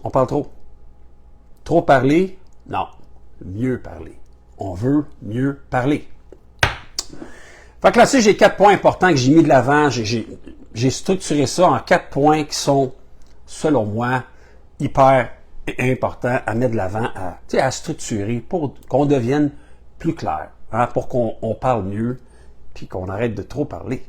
On parle trop. Trop parler? Non. Mieux parler. On veut mieux parler. Fait que là-dessus, j'ai 4 points importants que j'ai mis de l'avant. J'ai structuré ça en 4 points qui sont, selon moi, hyper importants à mettre de l'avant, à structurer pour qu'on devienne plus clair, hein, pour qu'on parle mieux, puis qu'on arrête de trop parler.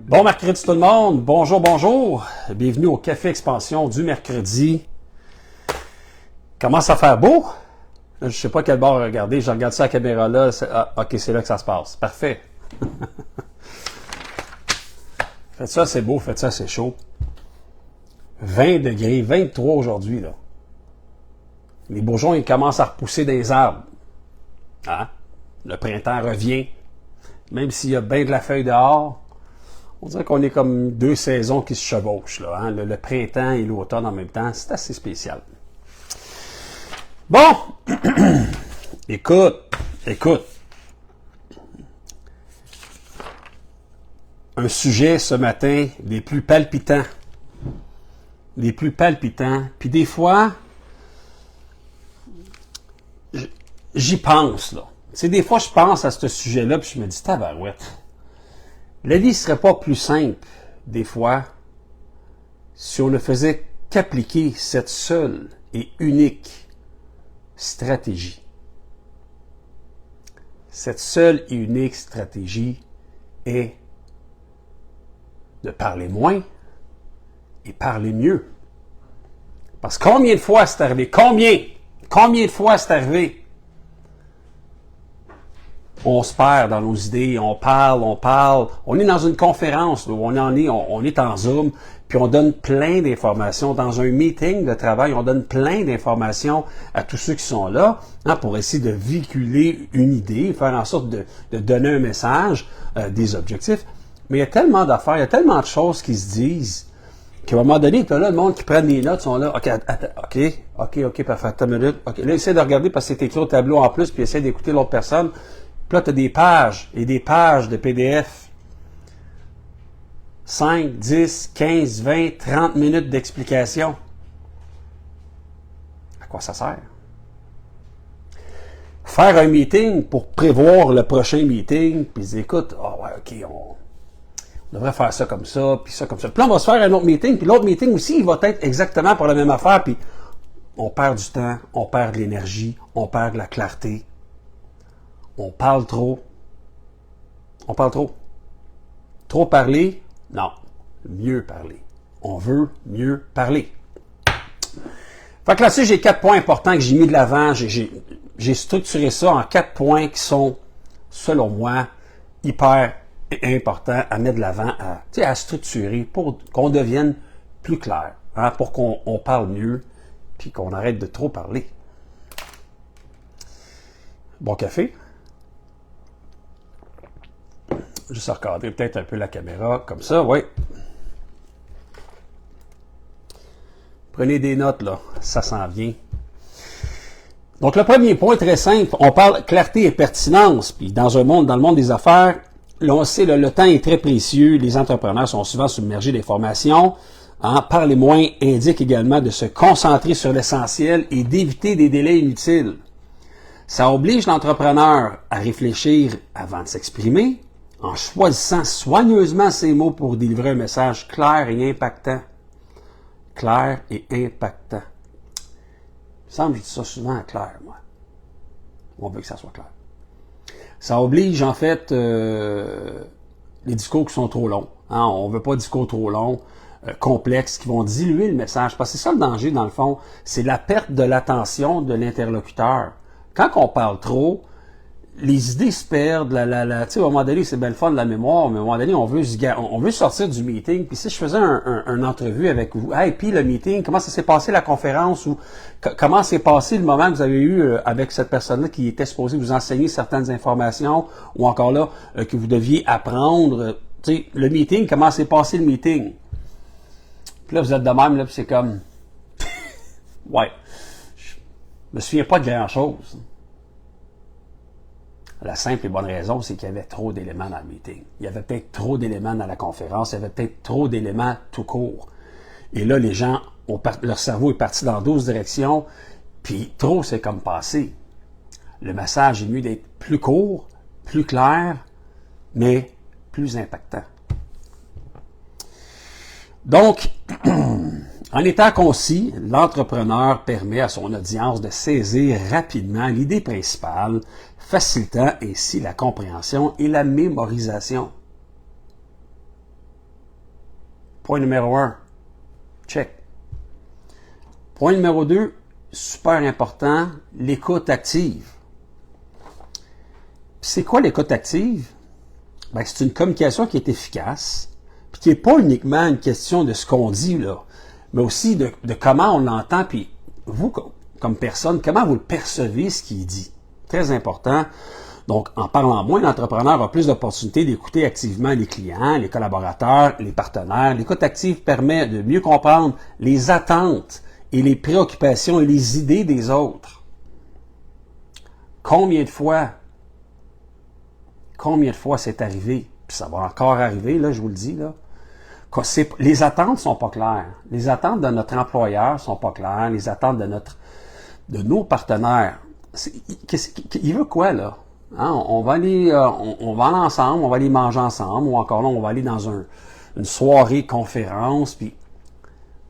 Bon mercredi tout le monde, bonjour, bonjour, bienvenue au Café Expansion du mercredi. Commence à faire beau? Je ne sais pas quel bord regarder, je regarde ça à la caméra là, ok, c'est là que ça se passe, parfait. Faites ça, c'est beau, faites ça, c'est chaud. 20 degrés, 23 aujourd'hui, là. Les bourgeons, ils commencent à repousser des arbres. Hein? Le printemps revient, même s'il y a bien de la feuille dehors. On dirait qu'on est comme deux saisons qui se chevauchent, là, hein? Le printemps et l'automne en même temps. C'est assez spécial. Bon! Écoute. Un sujet ce matin des plus palpitants. Puis des fois, j'y pense, là. Tu sais, des fois, je pense à ce sujet-là, puis je me dis, tabarouette. La vie ne serait pas plus simple, des fois, si on ne faisait qu'appliquer cette seule et unique stratégie. Cette seule et unique stratégie est de parler moins et parler mieux. Parce que combien de fois c'est arrivé? Combien de fois c'est arrivé? On se perd dans nos idées, on parle. On est dans une conférence, où on est en Zoom, puis on donne plein d'informations. Dans un meeting de travail, on donne plein d'informations à tous ceux qui sont là, hein, pour essayer de véhiculer une idée, faire en sorte de donner un message, des objectifs. Mais il y a tellement d'affaires, il y a tellement de choses qui se disent, qu'à un moment donné, tu as là le monde qui prend des notes, sont là, OK, parfait, attends une minute. OK, là, essaie de regarder parce que c'est écrit au tableau en plus, puis essaie d'écouter l'autre personne. Puis là, tu as des pages et des pages de PDF. 5, 10, 15, 20, 30 minutes d'explication. À quoi ça sert? Faire un meeting pour prévoir le prochain meeting, puis dire, écoute, on devrait faire ça comme ça, puis ça comme ça. Puis là, on va se faire un autre meeting, puis l'autre meeting aussi, il va être exactement pour la même affaire, puis on perd du temps, on perd de l'énergie, on perd de la clarté. On parle trop. Trop parler? Non. Mieux parler. On veut mieux parler. Fait que là-dessus, j'ai 4 points importants que j'ai mis de l'avant. J'ai structuré ça en 4 points qui sont, selon moi, hyper importants à mettre de l'avant, à structurer pour qu'on devienne plus clair, hein, pour qu'on parle mieux, puis qu'on arrête de trop parler. Bon café. Juste recadrer peut-être un peu la caméra, comme ça, oui. Prenez des notes, là, ça s'en vient. Donc, le premier point, très simple, on parle clarté et pertinence. Puis, dans le monde des affaires, là, on sait, le temps est très précieux. Les entrepreneurs sont souvent submergés d'informations. Hein? Parler moins indique également de se concentrer sur l'essentiel et d'éviter des délais inutiles. Ça oblige l'entrepreneur à réfléchir avant de s'exprimer, en choisissant soigneusement ses mots pour délivrer un message clair et impactant. Clair et impactant. Il me semble que je dis ça souvent clair, moi. On veut que ça soit clair. Ça oblige, en fait, les discours qui sont trop longs. Hein? On ne veut pas de discours trop longs, complexes, qui vont diluer le message. Parce que c'est ça le danger, dans le fond. C'est la perte de l'attention de l'interlocuteur. Quand on parle trop, les idées se perdent, tu sais, à un moment donné, c'est bien le fun de la mémoire, mais à un moment donné, on veut sortir du meeting, puis si je faisais une entrevue avec vous, hey, puis le meeting, comment ça s'est passé la conférence, ou comment s'est passé le moment que vous avez eu avec cette personne-là qui était supposée vous enseigner certaines informations, ou encore là, que vous deviez apprendre, tu sais, le meeting, comment s'est passé le meeting. Puis là, vous êtes de même, là, puis c'est comme, ouais, je me souviens pas de grand-chose. La simple et bonne raison, c'est qu'il y avait trop d'éléments dans le meeting. Il y avait peut-être trop d'éléments dans la conférence, il y avait peut-être trop d'éléments tout court. Et là, les gens, leur cerveau est parti dans 12 directions, puis trop, c'est comme passé. Le message est mieux d'être plus court, plus clair, mais plus impactant. Donc, en étant concis, l'entrepreneur permet à son audience de saisir rapidement l'idée principale, facilitant ainsi la compréhension et la mémorisation. Point numéro 1, check. Point numéro 2, super important, l'écoute active. C'est quoi l'écoute active? Ben, c'est une communication qui est efficace, puis qui n'est pas uniquement une question de ce qu'on dit, là, mais aussi de comment on l'entend, puis vous, comme personne, comment vous le percevez, ce qu'il dit. Très important. Donc, en parlant moins, l'entrepreneur a plus d'opportunités d'écouter activement les clients, les collaborateurs, les partenaires. L'écoute active permet de mieux comprendre les attentes et les préoccupations et les idées des autres. Combien de fois c'est arrivé, puis ça va encore arriver, là, je vous le dis, là. Les attentes sont pas claires. Les attentes de notre employeur sont pas claires. Les attentes de nos partenaires. Il veut quoi, là? Hein? On va aller ensemble, on va aller manger ensemble, ou encore là, on va aller dans une soirée conférence, puis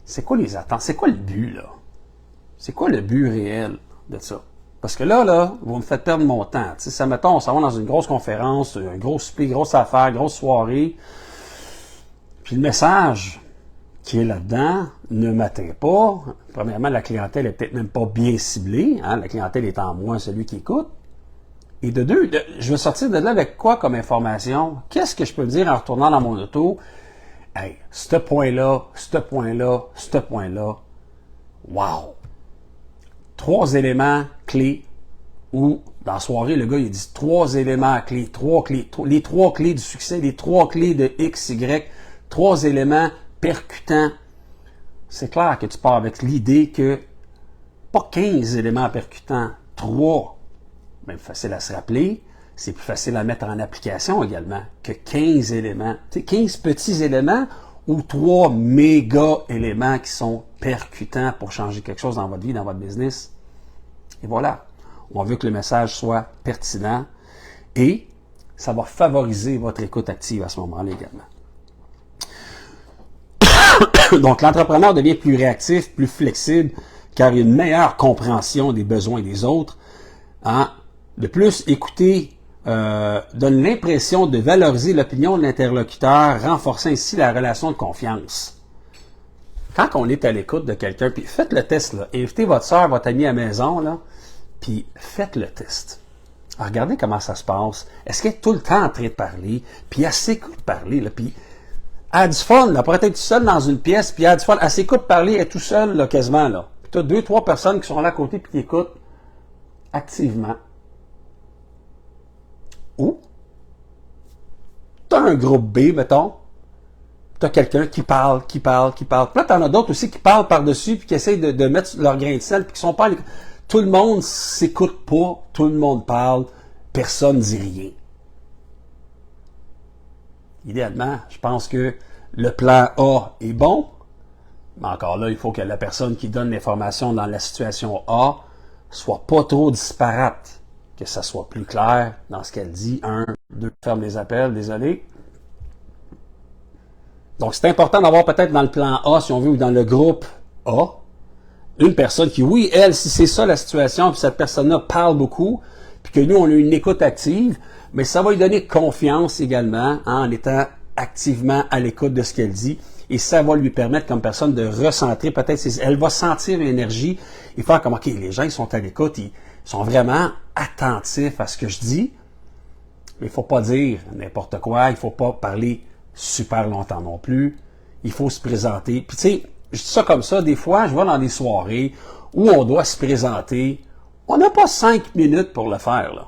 c'est quoi les attentes? C'est quoi le but, là? C'est quoi le but réel de ça? Parce que là, vous me faites perdre mon temps. Tu sais, ça, mettons, on s'en va dans une grosse conférence, un gros souper, grosse affaire, grosse soirée. Puis le message qui est là-dedans ne m'atteint pas. Premièrement, la clientèle est peut-être même pas bien ciblée. Hein? La clientèle étant moins celui qui écoute. Et de deux, je veux sortir de là avec quoi comme information? Qu'est-ce que je peux dire en retournant dans mon auto? Hey, ce point-là, wow! 3 éléments clés, ou dans la soirée, le gars, il dit 3 éléments clés, les 3 clés du succès, les 3 clés de X, Y, 3 éléments percutants. C'est clair que tu pars avec l'idée que pas 15 éléments percutants, 3. Même facile à se rappeler, c'est plus facile à mettre en application également que 15 éléments. Tu sais, 15 petits éléments ou 3 méga éléments qui sont percutants pour changer quelque chose dans votre vie, dans votre business. Et voilà. On veut que le message soit pertinent et ça va favoriser votre écoute active à ce moment-là également. Donc, l'entrepreneur devient plus réactif, plus flexible, car il y a une meilleure compréhension des besoins des autres. Hein? De plus, écouter donne l'impression de valoriser l'opinion de l'interlocuteur, renforçant ainsi la relation de confiance. Quand on est à l'écoute de quelqu'un, puis faites le test, là, invitez votre soeur, votre ami à la maison, là, puis faites le test. Alors, regardez comment ça se passe. Est-ce qu'elle est tout le temps en train de parler, puis elle s'écoute parler, là, puis elle a du fun, là, pour être tout seul dans une pièce, puis elle a du fun, elle s'écoute parler, elle est tout seul, là, quasiment, là. Puis tu as 2-3 personnes qui sont là à côté, puis qui écoutent activement. Ou, tu as un groupe B, mettons, tu as quelqu'un qui parle. Puis là, tu en as d'autres aussi qui parlent par-dessus, puis qui essayent de mettre leur grain de sel, puis qui sont pas... Tout le monde s'écoute pas, tout le monde parle, personne ne dit rien. Idéalement, je pense que le plan A est bon, mais encore là, il faut que la personne qui donne l'information dans la situation A soit pas trop disparate, que ça soit plus clair dans ce qu'elle dit. 1, 2, ferme les appels, désolé. Donc, c'est important d'avoir peut-être dans le plan A, si on veut, ou dans le groupe A, une personne qui, oui, elle, si c'est ça la situation, puis cette personne-là parle beaucoup, puis que nous, on a une écoute active, mais ça va lui donner confiance également, hein, en étant activement à l'écoute de ce qu'elle dit, et ça va lui permettre comme personne de recentrer peut-être, elle va sentir l'énergie et faire comme, OK, les gens, ils sont à l'écoute, ils sont vraiment attentifs à ce que je dis, mais il ne faut pas dire n'importe quoi, il ne faut pas parler super longtemps non plus, il faut se présenter. Puis tu sais, je dis ça comme ça, des fois, je vais dans des soirées où on doit se présenter, on n'a pas 5 minutes pour le faire, là.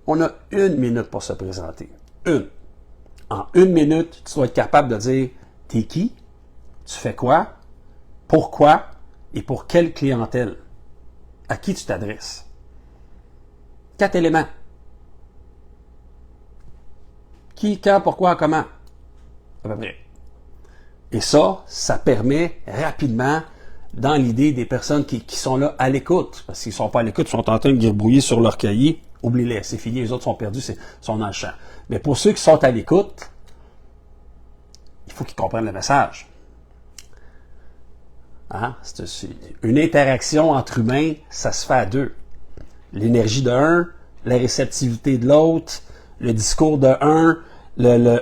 On a 1 minute pour se présenter. En 1 minute, tu dois être capable de dire t'es qui, tu fais quoi, pourquoi et pour quelle clientèle, à qui tu t'adresses. 4 éléments. Qui, quand, pourquoi, comment. À peu près. Et ça permet rapidement, dans l'idée des personnes qui sont là à l'écoute, parce qu'ils ne sont pas à l'écoute, ils sont en train de gribouiller sur leur cahier, oublie-les, c'est fini, les autres sont perdus, sont dans le champ. Mais pour ceux qui sont à l'écoute, il faut qu'ils comprennent le message. Hein? C'est une interaction entre humains, ça se fait à deux. L'énergie de un, la réceptivité de l'autre, le discours de un, il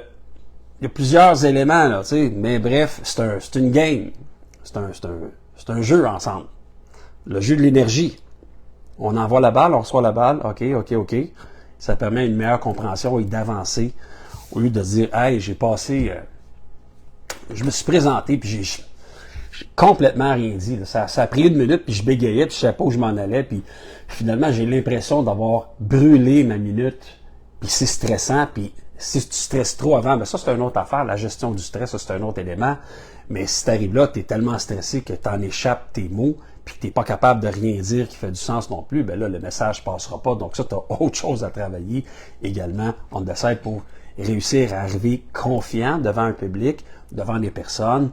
y a plusieurs éléments, là, tu sais, mais bref, c'est une game. C'est un jeu ensemble. Le jeu de l'énergie. On envoie la balle, on reçoit la balle, OK. Ça permet une meilleure compréhension et d'avancer au lieu de dire, hey, j'ai passé, je me suis présenté, puis j'ai complètement rien dit. Ça a pris une minute, puis je bégayais, puis je savais pas où je m'en allais, puis finalement, j'ai l'impression d'avoir brûlé ma minute, puis c'est stressant, puis si tu stresses trop avant, ben ça, c'est une autre affaire. La gestion du stress, ça, c'est un autre élément. Mais si tu arrives là, tu es tellement stressé que tu en échappes tes mots, puis que tu n'es pas capable de rien dire qui fait du sens non plus, ben là, le message passera pas. Donc ça, tu as autre chose à travailler également on the side pour réussir à arriver confiant devant un public, devant des personnes,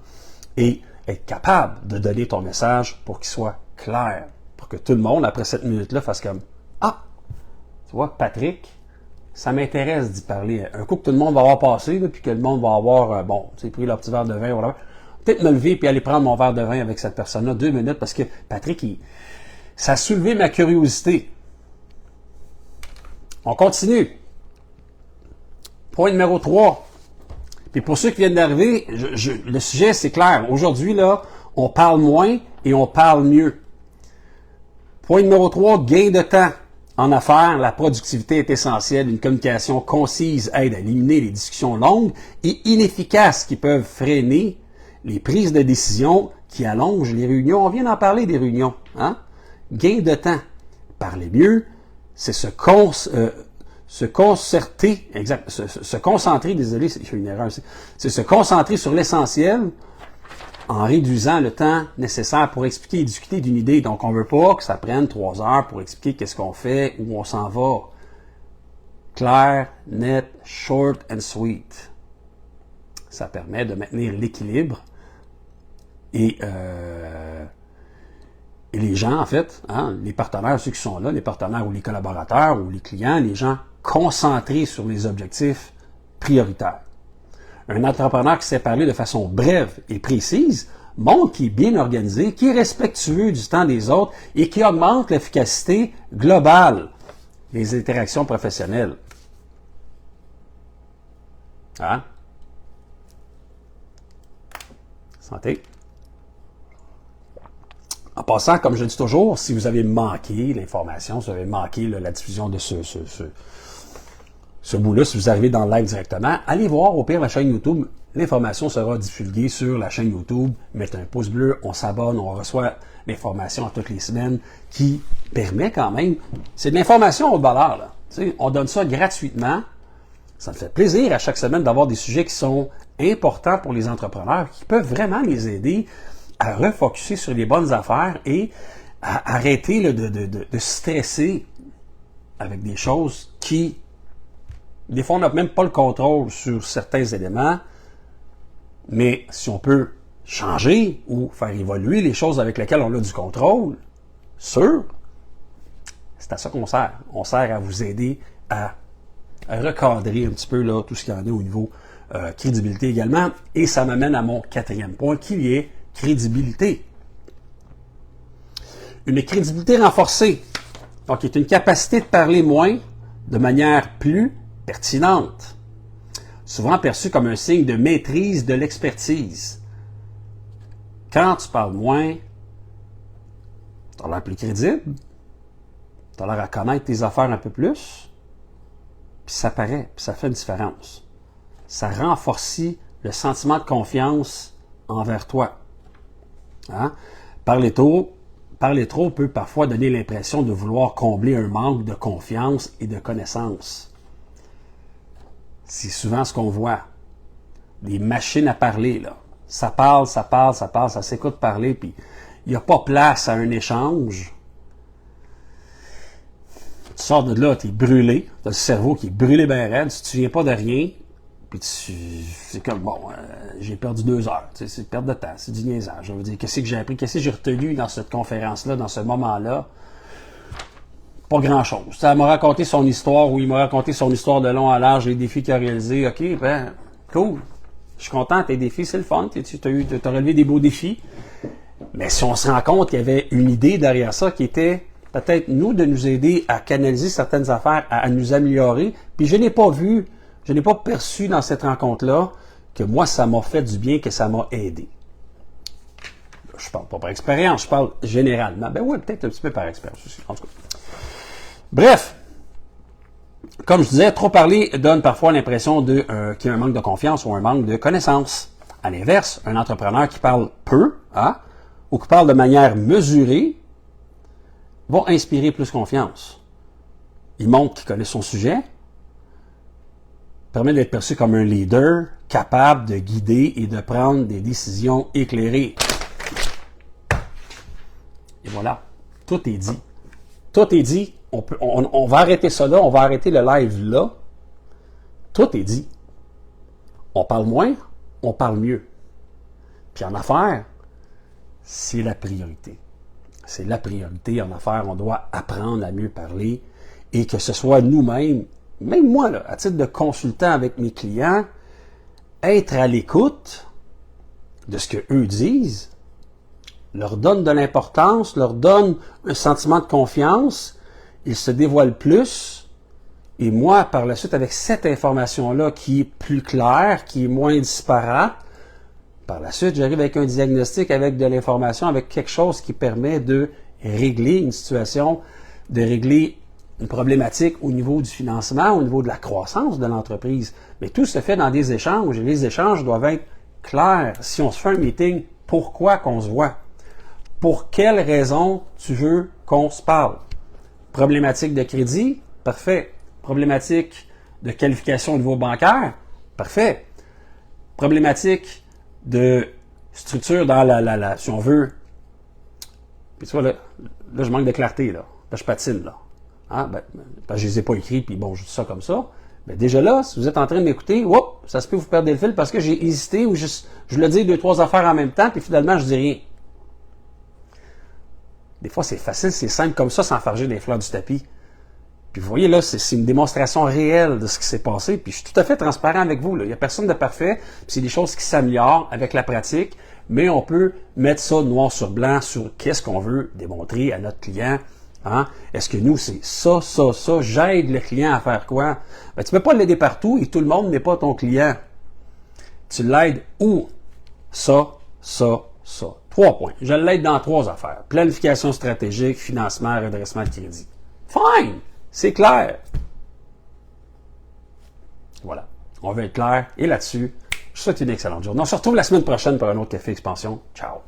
et être capable de donner ton message pour qu'il soit clair. Pour que tout le monde, après cette minute-là, fasse comme « Ah! Tu vois, Patrick, ça m'intéresse d'y parler. Un coup que tout le monde va avoir passé, là, puis que le monde va avoir, pris leur petit verre de vin, voilà. Peut-être me lever puis aller prendre mon verre de vin avec cette personne-là 2 minutes parce que Patrick, ça a soulevé ma curiosité. On continue. Point numéro 3. Puis pour ceux qui viennent d'arriver, le sujet, c'est clair. Aujourd'hui, là, on parle moins et on parle mieux. Point numéro 3, gain de temps. En affaires, la productivité est essentielle. Une communication concise aide à éliminer les discussions longues et inefficaces qui peuvent freiner les prises de décision qui allongent les réunions. On vient d'en parler des réunions. Hein? Gain de temps. Parler mieux, c'est se concentrer, désolé, il y a une erreur ici, c'est se concentrer sur l'essentiel en réduisant le temps nécessaire pour expliquer et discuter d'une idée. Donc, on ne veut pas que ça prenne 3 heures pour expliquer qu'est-ce qu'on fait, où on s'en va. Clair, net, short and sweet. Ça permet de maintenir l'équilibre et les gens, en fait, hein, les partenaires, ceux qui sont là, les partenaires ou les collaborateurs ou les clients, les gens concentrés sur les objectifs prioritaires. Un entrepreneur qui sait parler de façon brève et précise montre qu'il est bien organisé, qu'il est respectueux du temps des autres et qui augmente l'efficacité globale des interactions professionnelles. Hein? Santé. En passant, comme je dis toujours, si vous avez manqué l'information, si vous avez manqué la diffusion de ce bout-là, si vous arrivez dans le live directement, allez voir au pire la chaîne YouTube. L'information sera divulguée sur la chaîne YouTube. Mettez un pouce bleu, on s'abonne, on reçoit l'information toutes les semaines qui permet quand même, c'est de l'information haute valeur, là. Tu sais, on donne ça gratuitement. Ça me fait plaisir à chaque semaine d'avoir des sujets qui sont importants pour les entrepreneurs, qui peuvent vraiment les aider à refocuser sur les bonnes affaires et à arrêter là, de stresser avec des choses qui, des fois, on n'a même pas le contrôle sur certains éléments, mais si on peut changer ou faire évoluer les choses avec lesquelles on a du contrôle, c'est à ça qu'on sert. On sert à vous aider à recadrer un petit peu là, tout ce qu'il y en a au niveau crédibilité également. Et ça m'amène à mon 4e point qui est crédibilité. Une crédibilité renforcée, donc est une capacité de parler moins de manière plus pertinente, souvent perçue comme un signe de maîtrise de l'expertise. Quand tu parles moins, tu as l'air plus crédible, tu as l'air à connaître tes affaires un peu plus, puis ça paraît, puis ça fait une différence. Ça renforce le sentiment de confiance envers toi. Hein? Parler trop peut parfois donner l'impression de vouloir combler un manque de confiance et de connaissance. C'est souvent ce qu'on voit. Des machines à parler, là. Ça parle, ça s'écoute parler, puis il n'y a pas place à un échange. Tu sors de là, tu es brûlé, tu as le cerveau qui est brûlé ben raide, tu ne te souviens pas de rien, Puis c'est comme, bon, j'ai perdu 2 heures. C'est une perte de temps, c'est du niaisage. Je veux dire, qu'est-ce que j'ai appris, qu'est-ce que j'ai retenu dans cette conférence-là, dans ce moment-là? Pas grand-chose. Ça m'a raconté son histoire, ou il m'a raconté son histoire de long à large, les défis qu'il a réalisés. OK, ben, cool. Je suis content, tes défis, c'est le fun. Tu as relevé des beaux défis. Mais si on se rend compte qu'il y avait une idée derrière ça qui était peut-être nous de nous aider à canaliser certaines affaires, à nous améliorer, puis je n'ai pas perçu dans cette rencontre-là que moi, ça m'a fait du bien, que ça m'a aidé. Je parle pas par expérience, je parle généralement. Ben oui, peut-être un petit peu par expérience aussi, en tout cas. Bref, comme je disais, trop parler donne parfois l'impression qu'il y a un manque de confiance ou un manque de connaissance. À l'inverse, un entrepreneur qui parle peu, ou qui parle de manière mesurée, va inspirer plus confiance. Il montre qu'il connaît son sujet, permet d'être perçu comme un leader capable de guider et de prendre des décisions éclairées. Et voilà, tout est dit. Tout est dit. On va arrêter ça là, on va arrêter le live là. Tout est dit. On parle moins, on parle mieux. Puis en affaires, c'est la priorité. C'est la priorité en affaires. On doit apprendre à mieux parler et que ce soit nous-mêmes, même moi, là, à titre de consultant avec mes clients, être à l'écoute de ce qu'eux disent, leur donne de l'importance, leur donne un sentiment de confiance, ils se dévoilent plus, et moi, par la suite, avec cette information-là qui est plus claire, qui est moins disparate, par la suite, j'arrive avec un diagnostic, avec de l'information, avec quelque chose qui permet de régler une situation, de régler une problématique au niveau du financement, au niveau de la croissance de l'entreprise. Mais tout se fait dans des échanges, et les échanges doivent être clairs. Si on se fait un meeting, pourquoi qu'on se voit? Pour quelle raison tu veux qu'on se parle? Problématique de crédit? Parfait. Problématique de qualification au niveau bancaire? Parfait. Problématique de structure dans si on veut. Puis tu vois, là, je manque de clarté, là. Là, je patine, là. Je les ai pas écrits, puis bon, je dis ça comme ça. Mais déjà là, si vous êtes en train de m'écouter, ça se peut vous perdre le fil parce que j'ai hésité ou je le dis 2-3 affaires en même temps, puis finalement, je dis rien. Des fois, c'est facile, c'est simple comme ça, s'enfarger des fleurs du tapis. Puis vous voyez là, c'est une démonstration réelle de ce qui s'est passé. Puis je suis tout à fait transparent avec vous. Là. Il n'y a personne de parfait. Puis c'est des choses qui s'améliorent avec la pratique. Mais on peut mettre ça noir sur blanc sur qu'est-ce qu'on veut démontrer à notre client. Est-ce que nous, c'est ça, j'aide le client à faire quoi? Ben, tu ne peux pas l'aider partout et tout le monde n'est pas ton client. Tu l'aides où? Ça. 3 points. Je l'aide dans 3 affaires. Planification stratégique, financement, redressement de crédit. Fine! C'est clair. Voilà. On veut être clair. Et là-dessus, je vous souhaite une excellente journée. On se retrouve la semaine prochaine pour un autre Café Expansion. Ciao!